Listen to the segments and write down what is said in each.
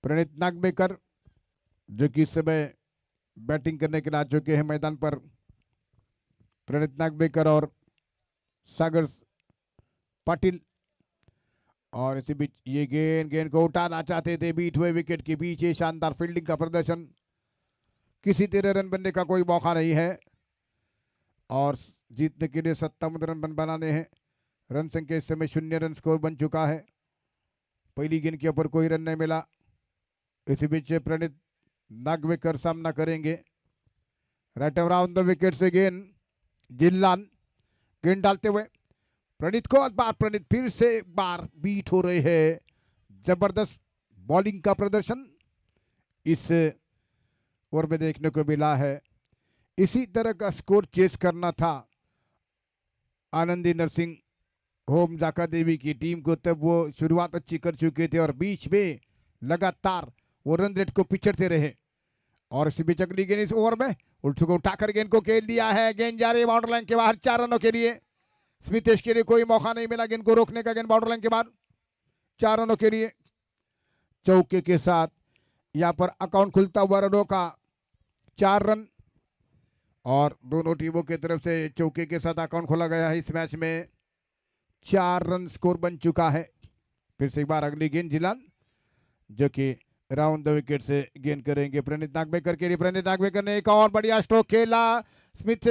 प्रणीत नागवेकर जो कि इस समय बैटिंग करने के लिए आ चुके हैं मैदान पर। प्रणीत नागवेकर और सागर पाटिल। और इसी बीच ये गेंद को उठाना चाहते थे, बीट हुए विकेट के पीछे। शानदार फील्डिंग का प्रदर्शन, किसी तरह रन बनने का कोई मौका नहीं है और जीतने के लिए 57 रन बनाने हैं। रन संख्या इस समय 0 रन स्कोर बन चुका है। पहली गेंद के ऊपर कोई रन नहीं मिला। इसी बीच प्रणीत नागवेकर सामना करेंगे। राइट अराउंड द विकेट से गेंद जिल्लान, गेंद डालते हुए प्रणीत को बार प्रणीत फिर से एक बार बीट हो रहे हैं। जबरदस्त बॉलिंग का प्रदर्शन इस ओवर में देखने को मिला है। इसी तरह का स्कोर चेस करना था आनंदी नरसिंह होम जाका देवी की टीम को, तब वो शुरुआत अच्छी कर चुके थे और बीच में लगातार वो रन रेट को पिछड़ते रहे। और इसी बीच अगली गेंद इस ओवर में उल्टू को उठाकर गेंद को खेल दिया है। गेंद जा रही है बाउंड्री लाइन के बाहर 4 रनों के लिए। स्मिथेश के लिए कोई मौका नहीं मिला गेंद को रोकने का। गेंद बाउंड्री लाइन के बाहर 4 रनों के लिए। चौके के साथ यहाँ पर अकाउंट खुलता हुआ रनों का 4 रन और दोनों टीमों की तरफ से चौके के साथ अकाउंट खोला गया है। इस मैच में 4 रन स्कोर बन चुका है। फिर से एक बार अगली गेंद जिलान जो कि राउंड द विकेट से गेंद करेंगे प्रणीत नागवेकर के लिए। प्रणीत नागवेकर ने एक और बढ़िया स्ट्रोक खेला। स्मिथ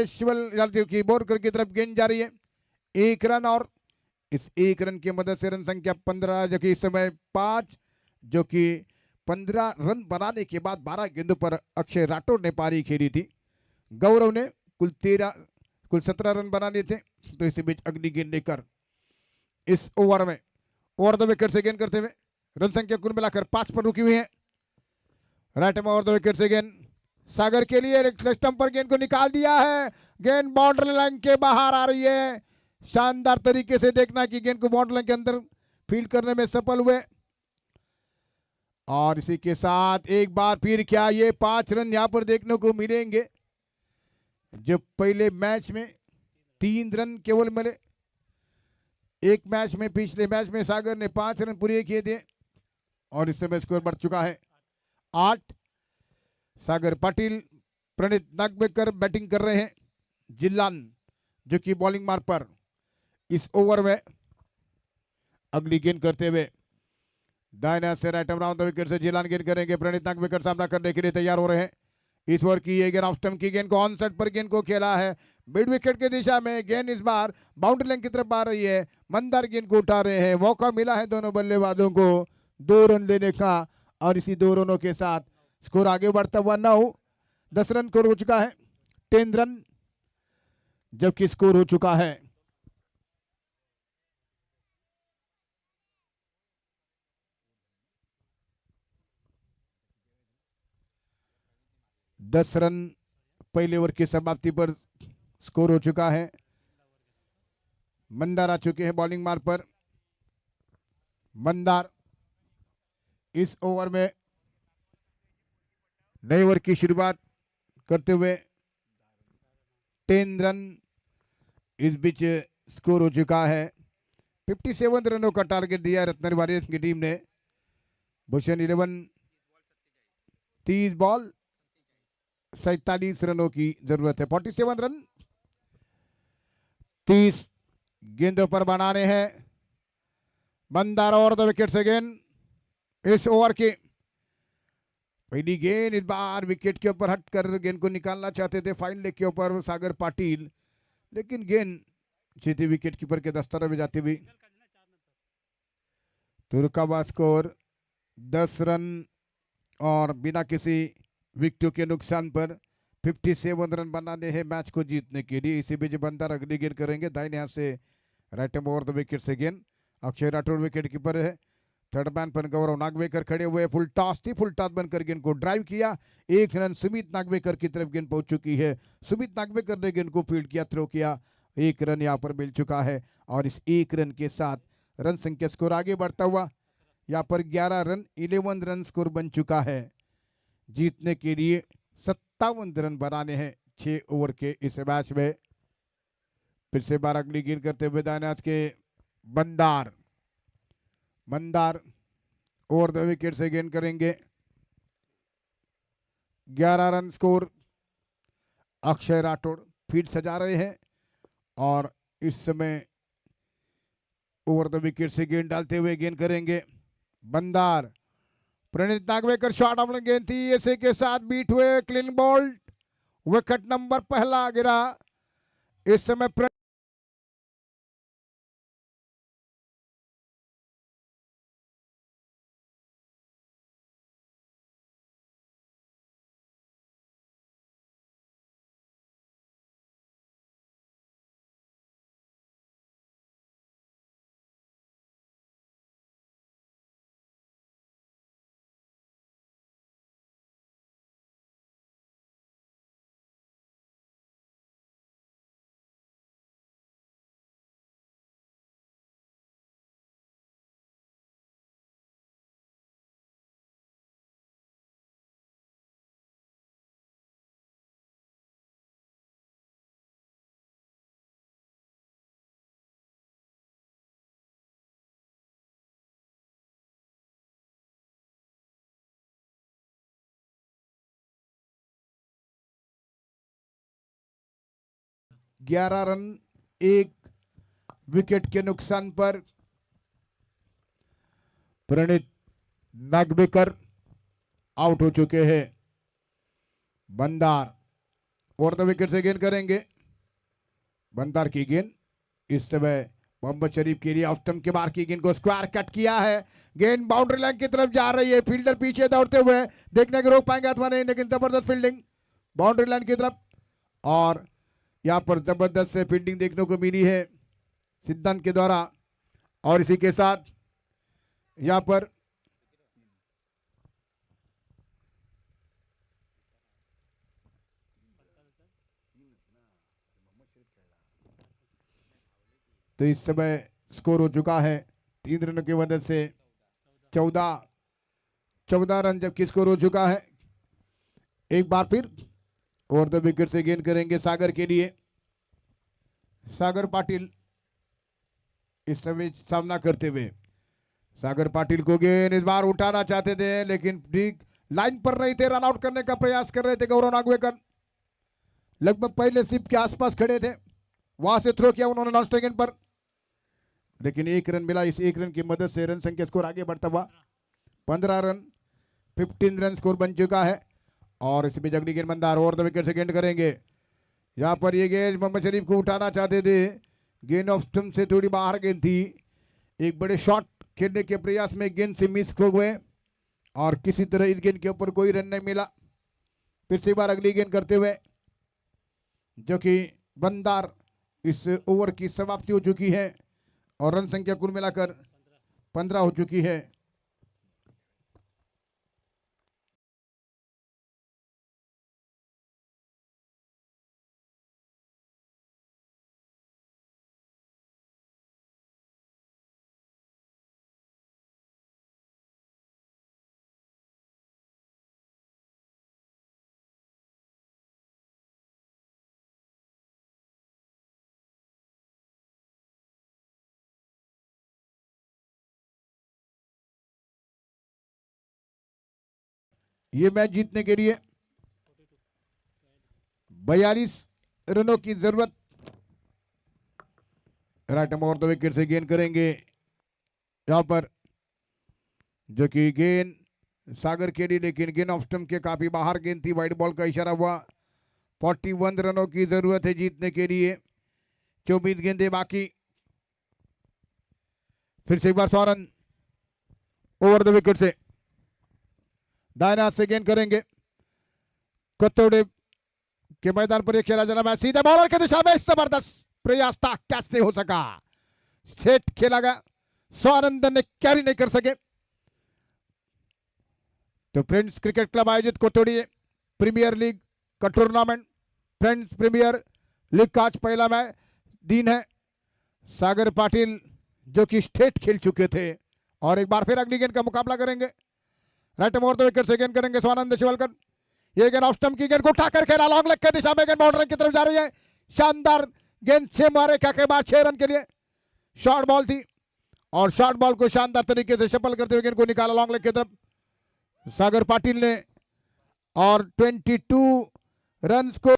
की बोरकर की तरफ गेंद जा रही है। 1 रन और इस 1 रन की मदद से रन संख्या 15 जो कि इस समय 5 जो कि 15 रन बनाने के बाद 12 गेंदों पर अक्षय राठौर ने पारी खेली थी। गौरव ने कुल 17 रन बना लिए थे। तो इसी बीच अगली गेंद लेकर इस ओवर में ओवर द विकेट से गेंद करते हुए रन संख्या कुल मिलाकर 5 पर रुकी हुई है। राइट में ओवर द विकेट से गेंद सागर के लिए स्टंप पर गेंद को निकाल दिया है। गेंद बाउंड्री लाइन के बाहर आ रही है। शानदार तरीके से देखना कि गेंद को बाउंड्री लाइन के अंदर फील्ड करने में सफल हुए। और इसी के साथ एक बार फिर क्या ये 5 रन यहां पर देखने को मिलेंगे। जो पहले मैच में 3 रन केवल मिले, एक मैच में पिछले मैच में सागर ने 5 रन पूरे किए थे और इस समय स्कोर बढ़ चुका है 8। सागर पाटिल, प्रणीत नागवेकर बैटिंग कर रहे हैं। जिल्लान जो कि बॉलिंग मार्ग पर इस ओवर में अगली गेंद करते हुए दाहिने से राइट अराउंड द विकेट से जिल्लान गेंद करेंगे। प्रणीत नागवेकर सामना करने के लिए तैयार हो रहे हैं। इस ओवर की ये गेंद ऑफ स्टंप की गेंद को ऑन साइड पर गेंद को खेला है। मिड विकेट की दिशा में गेंद इस बार बाउंड्री लाइन की तरफ आ रही है। मंदार गेंद को उठा रहे हैं। मौका मिला है दोनों बल्लेबाजों को 2 रन लेने का और इसी 2 रनों के साथ स्कोर आगे बढ़ता हुआ 9, 10 रन स्कोर हो चुका है 10 रन, जबकि स्कोर हो चुका है 10 रन। पहले ओवर की समाप्ति पर स्कोर हो चुका है। मंदार आ चुके हैं बॉलिंग मार्ग पर। मंदार इस ओवर में नए ओवर की शुरुआत करते हुए 10 रन। इस बीच स्कोर हो चुका है 57 रनों का टारगेट दिया रत्न वॉरियर्स की टीम ने। भूषण 11 30 बॉल 47 रनों की जरूरत है। 47 रन 30 गेंदों पर बनाने हैं। मंदार और द विकेट से गेंद इस ओवर की पहली गेंद इस बार विकेट के ऊपर हटकर गेंद को निकालना चाहते थे फाइन लेग के ऊपर सागर पाटिल, लेकिन गेंद सीधे विकेट कीपर के दस्ताने में जाती हुई। तुर्का का स्कोर 10 रन और बिना किसी विकेटों के नुकसान पर 57 रन बनाने हैं मैच को जीतने के लिए। इसी बीच बंदर अगली गेंद करेंगे दाहिने हाथ से राइट ओवर द विकेट से गेंद। अक्षय राठौर विकेट कीपर है। थर्ड मैन पर गौरव नागवेकर खड़े हुए। फुल टॉस थी, फुल टॉस बनकर गेंद को ड्राइव किया। 1 रन सुमित नागवेकर की तरफ गेंद पहुंच चुकी है। सुमित नागवेकर ने गेंद को फील्ड किया, थ्रो किया। 1 रन यहाँ पर मिल चुका है और इस 1 रन के साथ रन संख्या स्कोर आगे बढ़ता हुआ यहाँ पर 11 रन 11 रन स्कोर बन चुका है। जीतने के लिए 57 रन बनाने हैं 6 ओवर के इस मैच में। फिर से बार अगली गेंद करते हुए दायनाज के मंदार ओवर द विकेट से गेंद करेंगे। 11 run score. Akshay Rathore field सजा रहे हैं और इस समय ओवर द विकेट से गेंद डालते हुए गेंद करेंगे बंदार। प्रणीत नागवेकर शॉट ऑफ गेंद थी, ऐसे के साथ बीट हुए, क्लीन बॉल्ड, विकेट नंबर पहला गिरा। इस समय 11 रन 1 विकेट के नुकसान पर प्रणीत नागवेकर आउट हो चुके हैं। बंदार ओवर द विकेट से गेंद करेंगे। बंदार की गेंद इस समय मोहम्मद शरीफ के लिए ऑफ स्टंप के बाहर की गेंद को स्क्वायर कट किया है। गेंद बाउंड्री लाइन की तरफ जा रही है, फील्डर पीछे दौड़ते हुए देखने के रोक पाएंगे अथवा नहीं, लेकिन जबरदस्त फील्डिंग बाउंड्री लाइन की तरफ, और यहाँ पर जबरदस्त से फील्डिंग देखने को मिली है सिद्धांत के द्वारा। और इसी के साथ यहाँ पर तो इस समय स्कोर हो चुका है 3 रनों की मदद से 14 रन जबकि स्कोर हो चुका है। एक बार फिर ओवर द विकेट से गेंद करेंगे सागर के लिए। सागर पाटिल इस समय सामना करते हुए, सागर पाटिल को गेंद इस बार उठाना चाहते थे लेकिन ठीक लाइन पर नहीं थे, रन आउट करने का प्रयास कर रहे थे गौरव नागवेकर। लगभग पहले स्लिप के आसपास खड़े थे, वहां से थ्रो किया उन्होंने नॉन स्ट्राइक पर, लेकिन 1 रन मिला। इस 1 रन की मदद से रन संख्या स्कोर आगे बढ़ता हुआ 15 रन 15 रन स्कोर बन चुका है। और इसमें जगली गेंद बंदार ओवर द विकेट से गेंद करेंगे। यहाँ पर ये गेंद मोहम्मद शरीफ को उठाना चाहते थे, गेंद ऑफ स्टंप से थोड़ी बाहर गेंद थी। एक बड़े शॉट खेलने के प्रयास में गेंद से मिस हो गए और किसी तरह इस गेंद के ऊपर कोई रन नहीं मिला। फिर से एक बार अगली गेंद करते हुए, जो कि बंदार, इस ओवर की समाप्ति हो चुकी है और रन संख्या कुल मिलाकर 15 हो चुकी है। ये मैच जीतने के लिए 42 रनों की जरूरत। राइट ओवर द विकेट से गेंद करेंगे यहां पर, जो कि गेंद सागर के लिए, लेकिन गेंद ऑफ स्टंप के काफी बाहर गेंद थी, वाइड बॉल का इशारा हुआ। 41 रनों की जरूरत है जीतने के लिए, 24 गेंदें बाकी। फिर से एक बार 100 रन ओवर द विकेट से, दाहिने हाथ से गेंद करेंगे। कत्तोड़े के मैदान पर यह खेला जाना मैच सीधे बॉलर की दिशा में, जबरदस्त प्रयास था, कैच नहीं हो सका, सेट खेला गया, स्वानंदन ने कैरी नहीं कर सके। तो फ्रेंड्स क्रिकेट क्लब आयोजित कोटोड़ी प्रीमियर लीग का टूर्नामेंट, फ्रेंड्स प्रीमियर लीग का आज पहला मैच दिन है। सागर पाटिल जो कि स्टेट खेल चुके थे और एक बार फिर अगली गेंद का मुकाबला करेंगे। राइट ओवर द विकेट से गेंद करेंगे स्वानंद शिवलकर। ये गेंद ऑफ स्टंप की गेंद को उठाकर खेला, लॉन्ग लेग की दिशा में गेंद बाउंड्री की तरफ जा रही है। शानदार गेंद 6 मारे के बाद 6 रन के लिए शॉर्ट बॉल थी और शॉर्ट बॉल को शानदार तरीके से शफल करते हुए गेंद को निकाला लॉन्ग लेग की तरफ सागर पाटिल ने, और 22 रन को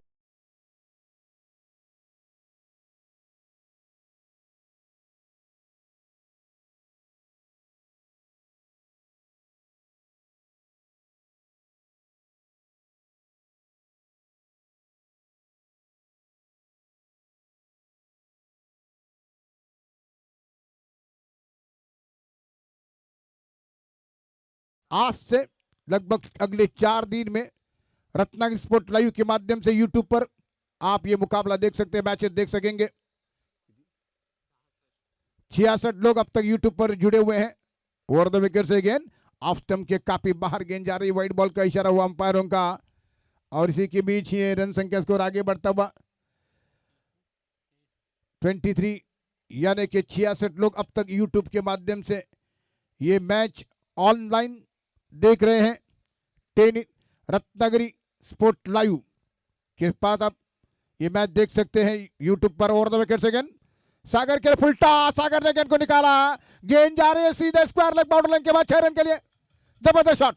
आज से लगभग अगले 4 दिन में रत्नागिरी स्पोर्ट लाइव के माध्यम से यूट्यूब पर आप ये मुकाबला देख सकते हैं, मैचेस देख सकेंगे। 66 लोग अब तक यूट्यूब पर जुड़े हुए हैं। ओवर द विकेट से गेंद ऑफ स्टंप के काफी बाहर गेंद जा रही, वाइड बॉल का इशारा हुआ अंपायरों का, और इसी के बीच ये रन संख्या स्कोर आगे बढ़ता हुआ 23, यानी कि 66 लोग अब तक यूट्यूब के माध्यम से ये मैच ऑनलाइन देख रहे हैं। रत्नागिरी स्पोर्ट लाइव के बाद आप ये मैच देख सकते हैं यूट्यूब पर। ओवर द विकेट से गेंद सागर के फुलटा, सागर ने गेंद को निकाला, गेंद जा रही है सीधे स्क्वायर लेग बाउंड्री लाइन के बाद 6 रन के लिए, जबरदस्त शॉट।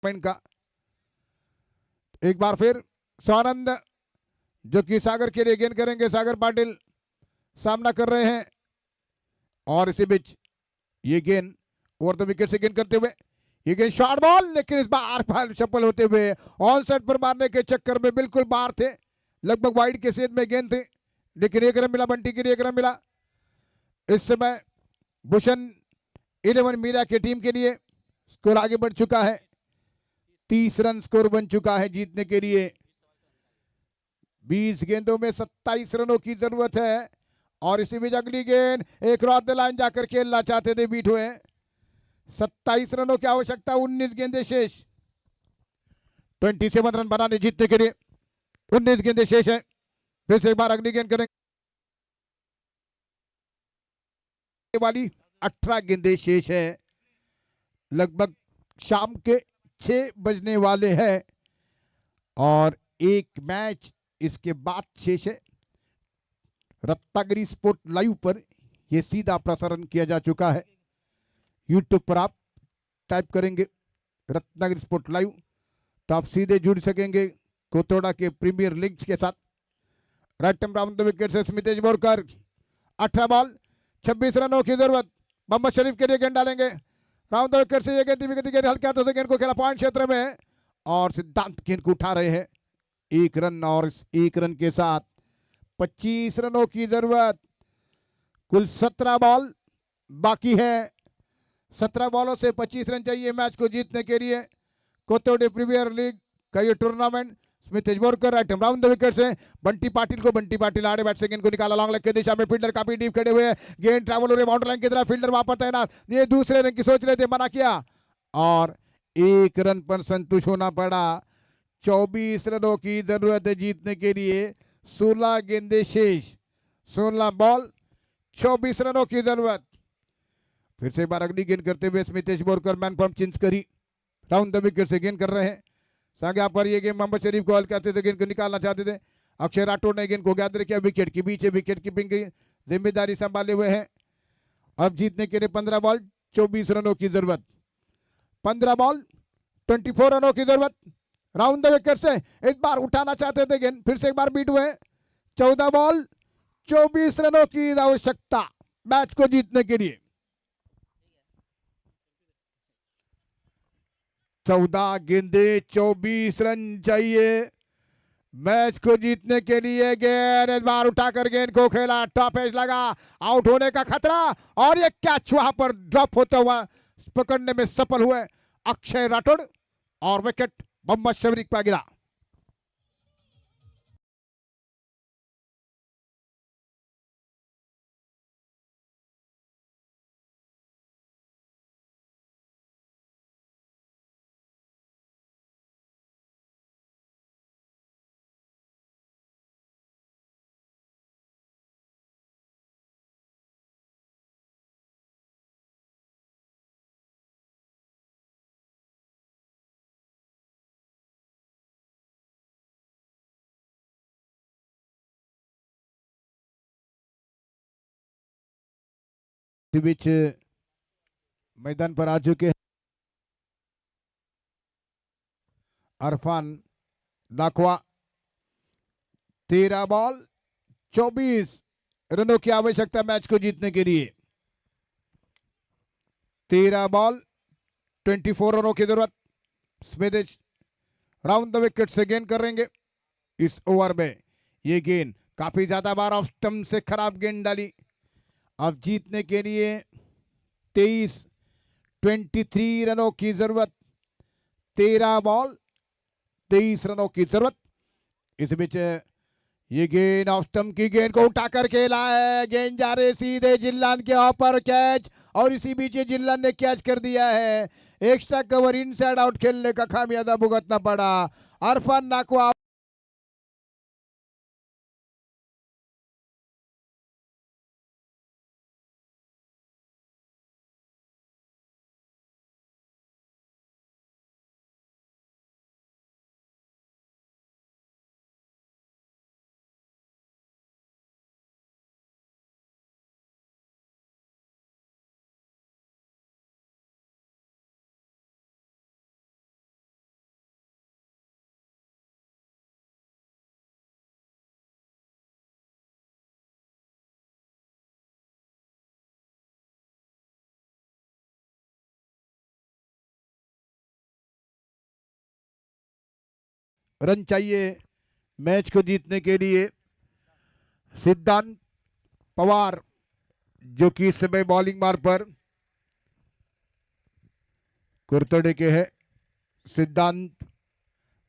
का एक बार फिर स्वानंद जो कि सागर के लिए गेंद करेंगे, सागर पाटिल सामना कर रहे हैं, और इसी बीच ये गेंद ओवर द विकेट से गेंद करते हुए ये गेंद शॉर्ट बॉल, लेकिन इस बार सफल होते हुए ऑन साइड पर मारने के चक्कर में बिल्कुल बाहर थे, लगभग वाइड के सेद में गेंद थे, लेकिन 1 रन मिला, बंटी के लिए 1 रन मिला। इस समय भूषण 11 मीरा की टीम के लिए स्कोर आगे बढ़ चुका है, 30 रन स्कोर बन चुका है जीतने के लिए। 20 गेंदों में 27 रनों की जरूरत है, और इसी बीच अगली गेंद एक क्रॉस द लाइन जाकर खेलना चाहते थे, बीट हुए। 27 रनों की आवश्यकता, 19 गेंदें शेष, 27 रन बनाने जीतने के लिए 19 गेंदें शेष है। फिर से एक बार अगली गेंद करेंगे वाली, 18 गेंदें शेष है, लगभग शाम के 6 बजने वाले हैं, और एक मैच इसके बाद शेष है। रत्नागिरी स्पोर्ट लाइव पर यह सीधा प्रसारण किया जा चुका है। यूट्यूब पर आप टाइप करेंगे रत्नागिरी स्पोर्ट लाइव तो आप सीधे जुड़ सकेंगे कोतोड़ा के प्रीमियर लीग के साथ। Right time round the wicket से स्मितेश बोरकर, 18 बॉल 26 रनों की जरूरत, मोहम्मद शरीफ के लिए गेंद डालेंगे, राउंड द विकेट से ये गेंद हल्के हाथों से गेंद को खेला पॉइंट क्षेत्र में, और सिद्धांत गेंद को उठा रहे हैं 1 रन, और इस 1 रन के साथ 25 रनों की जरूरत। कुल 17 बॉल बाकी है, 17 बॉलों से 25 रन चाहिए मैच को जीतने के लिए। कोतोड़ी प्रीमियर लीग का ये tournament. Smitesh Borkar right round the wicket से बंटी पाटिल को, बंटी पाटिल आड़े बैट से गेंद को निकाला लॉन्ग लेग की दिशा में, फील्डर काफी डीप खड़े हुए, गेंद ट्रैवल हो रही बाउंड्री लाइन की तरफ, फील्डर वहां पर तैनात, ये दूसरे रन की सोच रहे थे, मना किया, और 1 रन पर संतुष्ट होना पड़ा। 24 रनों की जरूरत है जीतने के लिए, 16 गेंदे शेष, 16 बॉल 24 रनों की जरूरत। फिर से एक बार अगली गेंद करते हुए Smitesh Borkar man from Chinchkari round the wicket से गेंद कर रहे हैं। सागे पर ये गेंद मोहम्मद शरीफ को हल्के हाथों से गेंद को निकालना चाहते थे, अक्षय राठौड़ ने गेंद को गैदर किया, विकेट के बीच विकेट कीपिंग की जिम्मेदारी संभाले हुए हैं। अब जीतने के लिए 15 बॉल 24 रनों की जरूरत, 15 बॉल 24 रनों की जरूरत। राउंड द विकेट से इस बार उठाना चाहते थे गेंद, फिर से एक बार बीट हुए, 14 बॉल 24 रनों की आवश्यकता मैच को जीतने के लिए। 14 गेंदे 24 रन चाहिए मैच को जीतने के लिए। गेंद इस बार उठाकर गेंद को खेला, टॉप एज लगा, आउट होने का खतरा, और ये कैच वहां पर ड्रॉप होता हुआ पकड़ने में सफल हुए अक्षय राठौड़, और विकेट मोहम्मद शरीफ पर गिरा। इस बीच मैदान पर आ चुके हैं अरफान नाकवा। 13 बॉल 24 रनों की आवश्यकता मैच को जीतने के लिए। 13 बॉल 24 रनों की जरूरत। स्मिथ राउंड द विकेट से गेंद करेंगे इस ओवर में। ये गेंद काफी ज्यादा बार ऑफ स्टंप से खराब गेंद डाली। अब जीतने के लिए 23 रनों की जरूरत। 13 बॉल 23 रनों की जरूरत। इस बीच ये गेंद ऑफ स्टंप की गेंद को उठाकर खेला है। गेंद जा रही सीधे जिल्लान के ऊपर, कैच। और इसी बीच जिल्लान ने कैच कर दिया है। एक्स्ट्रा कवर इनसाइड आउट खेलने का खामियाजा भुगतना पड़ा अरफान नाकवा। रन चाहिए मैच को जीतने के लिए। सिद्धांत पवार जो कि इस समय बॉलिंग मार पर कुरतड़े के है। सिद्धांत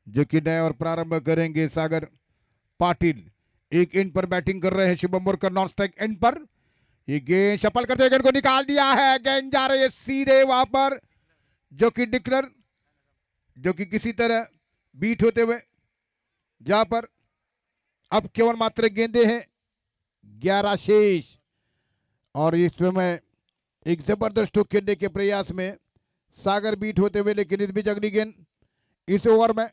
जो कि नए और प्रारंभ करेंगे सागर पाटिल। एक एंड पर बैटिंग कर रहे हैं Shubham Murkar non strike and पर। ये गेंद सफल करते गेंद को निकाल दिया है। गेंद जा रही है सीधे वहां पर, जो कि डिक्लर जो कि किसी तरह बीट होते हुए जहां पर अब केवल मात्र गेंदे हैं 11 शेष। और इस समय एक जबरदस्त स्ट्रोक खेलने के प्रयास में सागर बीट होते हुए, लेकिन इस बीच अगली गेंद इस ओवर में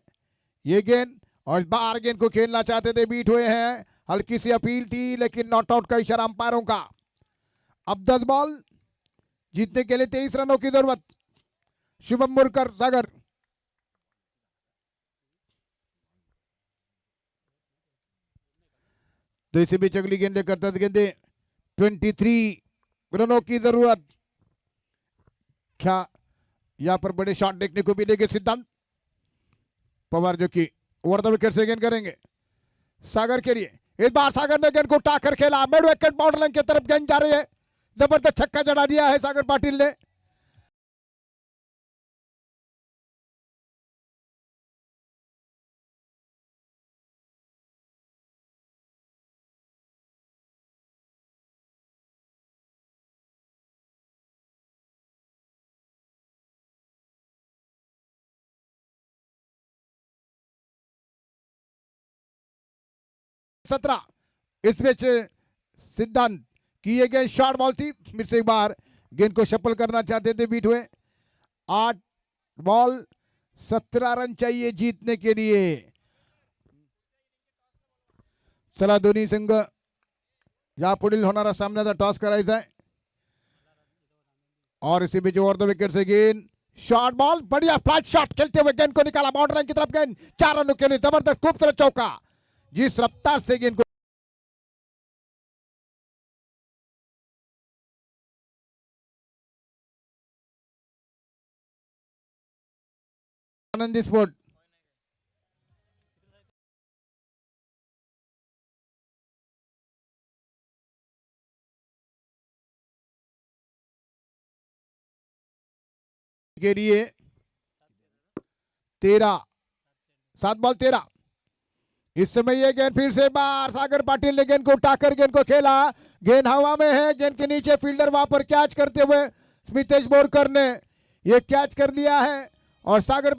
ये गेंद और बाहर गेंद को खेलना चाहते थे, बीट हुए हैं। हल्की सी अपील थी लेकिन नॉट आउट का इशारा अंपायरों का। अब 10 बॉल जीतने के लिए 23 रनों की जरूरत। शुभम मुरकर सागर। तो इसी बीच अगली गेंद लेकर 10 गेंदे 23 रनों की जरूरत। क्या यहां पर बड़े शॉट देखने को मिलेंगे? सिद्धांत पवार जो कि ओवर द विकेट से गेंद करेंगे सागर के लिए। इस बार सागर ने गेंद को उठाकर खेला, मिड विकेट बाउंड्री लाइन की तरफ गेंद जा रही है। जबरदस्त छक्का जड़ा दिया है सागर पाटिल ने। सत्रह। इस बीच सिद्धांत की ये गेंद शॉर्ट बॉल थी, फिर से एक बार गेंद को शफल करना चाहते थे, बीट हुए। 8 बॉल 17 रन चाहिए जीतने के लिए। चला दोन्ही संघ यापुढील होणारा सामन्याचा टॉस करायचा है। और इसी बीच ओवर द विकेट से गेंद शॉर्ट बॉल, बढ़िया फ्लैट शॉट खेलते हुए गेंद को निकाला बाउंड्री लाइन की तरफ। गेंद 4 रनों के लिए जबरदस्त खूबसूरत चौका। जिस रफ्तार से गेंद को आनंदी स्पोर्ट के लिए 13 7 बॉल 13। इस समय ये गेंद फिर से बार सागर पाटिल ने गेंद को उठाकर गेंद को खेला। गेंद हवा में है, गेंद के नीचे फील्डर वहां पर कैच करते हुए स्मितेश बोरकर ने ये कैच कर लिया है। और सागर